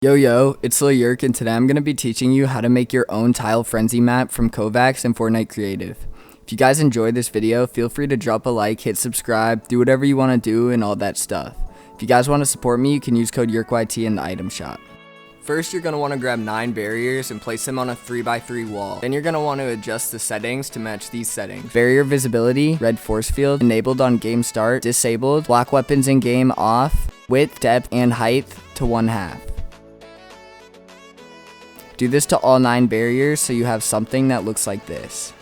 Yo, it's Yerk, and today I'm going to be teaching you how to make your own tile frenzy map from Kovaaks and Fortnite Creative. If you guys enjoyed this video, feel free to drop a like, hit subscribe, do whatever you want to do and all that stuff. If you guys want to support me, you can use code YerkYT in the item shop. First, you're going to want to grab 9 barriers and place them on a 3x3 wall. Then you're going to want to adjust the settings to match these settings. Barrier visibility, red force field, enabled on game start, disabled, block weapons in game off, width, depth, and height to 1/2. Do this to all 9 barriers so you have something that looks like this.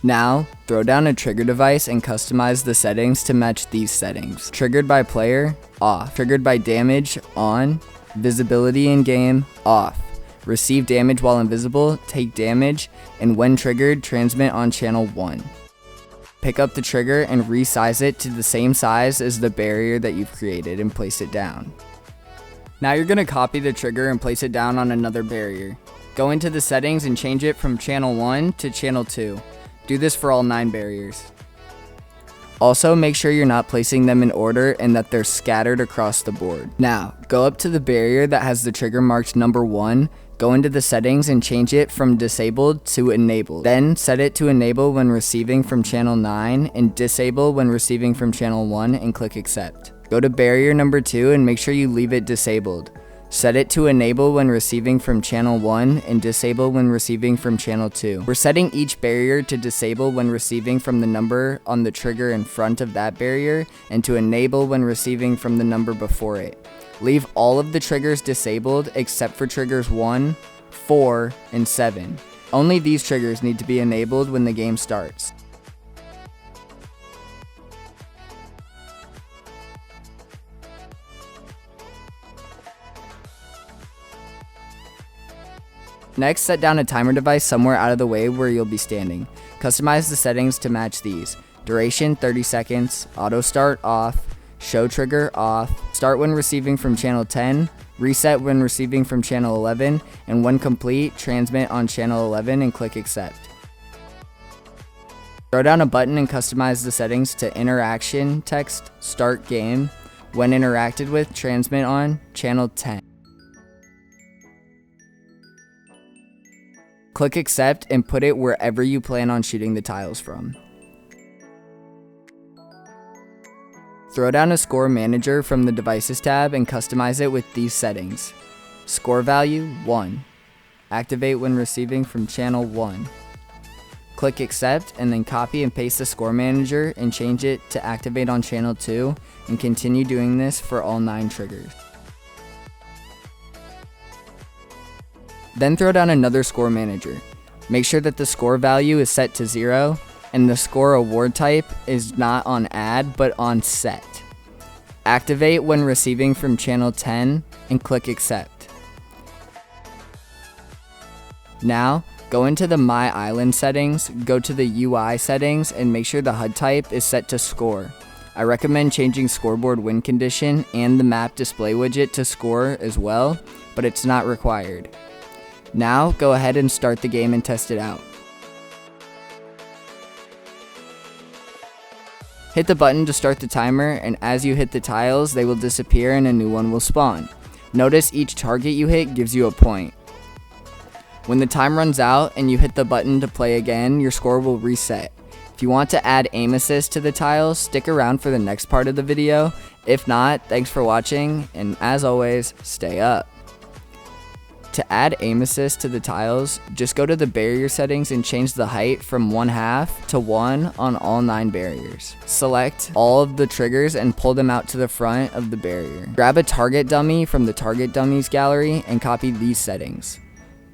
Now, throw down a trigger device and customize the settings to match these settings. Triggered by player, off. Triggered by damage, on. Visibility in game, off. Receive damage while invisible, take damage, and when triggered, transmit on channel 1. Pick up the trigger and resize it to the same size as the barrier that you've created and place it down. Now you're going to copy the trigger and place it down on another barrier. Go into the settings and change it from channel 1 to channel 2. Do this for all 9 barriers. Also, make sure you're not placing them in order and that they're scattered across the board. Now, go up to the barrier that has the trigger marked number 1, go into the settings and change it from disabled to enabled. Then set it to enable when receiving from channel 9 and disable when receiving from channel 1 and click accept. Go to barrier number 2 and make sure you leave it disabled. Set it to enable when receiving from channel 1 and disable when receiving from channel 2. We're setting each barrier to disable when receiving from the number on the trigger in front of that barrier and to enable when receiving from the number before it. Leave all of the triggers disabled except for triggers 1, 4, and 7. Only these triggers need to be enabled when the game starts. Next, set down a timer device somewhere out of the way where you'll be standing. Customize the settings to match these. Duration 30 seconds, auto start off, show trigger off, start when receiving from channel 10, reset when receiving from channel 11, and when complete, transmit on channel 11 and click accept. Throw down a button and customize the settings to interaction text start game. When interacted with, transmit on channel 10. Click accept and put it wherever you plan on shooting the tiles from. Throw down a score manager from the devices tab and customize it with these settings. Score value 1. Activate when receiving from channel 1. Click accept and then copy and paste the score manager and change it to activate on channel 2 and continue doing this for all 9 triggers. Then throw down another score manager. Make sure that the score value is set to 0 and the score award type is not on add but on set. Activate when receiving from channel 10 and click accept. Now, go into the My Island settings, go to the UI settings and make sure the HUD type is set to score. I recommend changing scoreboard win condition and the map display widget to score as well, but it's not required. Now, go ahead and start the game and test it out. Hit the button to start the timer, and as you hit the tiles, they will disappear and a new one will spawn. Notice each target you hit gives you a point. When the time runs out and you hit the button to play again, your score will reset. If you want to add aim assist to the tiles, stick around for the next part of the video. If not, thanks for watching, and as always, stay up. To add aim assist to the tiles, just go to the barrier settings and change the height from 1/2 to 1 on all 9 barriers. Select all of the triggers and pull them out to the front of the barrier. Grab a target dummy from the target dummies gallery and copy these settings.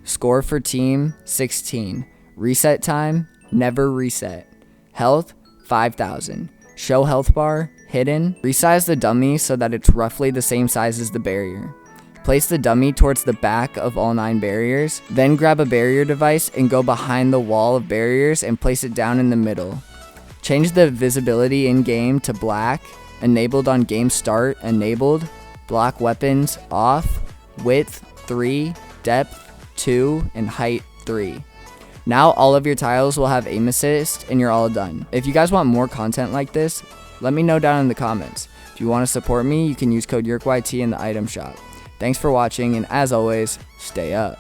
Score for team 16. Reset time, never reset. Health 5,000. Show health bar, hidden. Resize the dummy so that it's roughly the same size as the barrier. Place the dummy towards the back of all 9 barriers, then grab a barrier device and go behind the wall of barriers and place it down in the middle. Change the visibility in game to black, enabled on game start, enabled, block weapons off, width 3, depth 2, and height 3. Now all of your tiles will have aim assist and you're all done. If you guys want more content like this, let me know down in the comments. If If you want to support me, you can use code YerkYT in the item shop. Thanks for watching, and as always, stay up.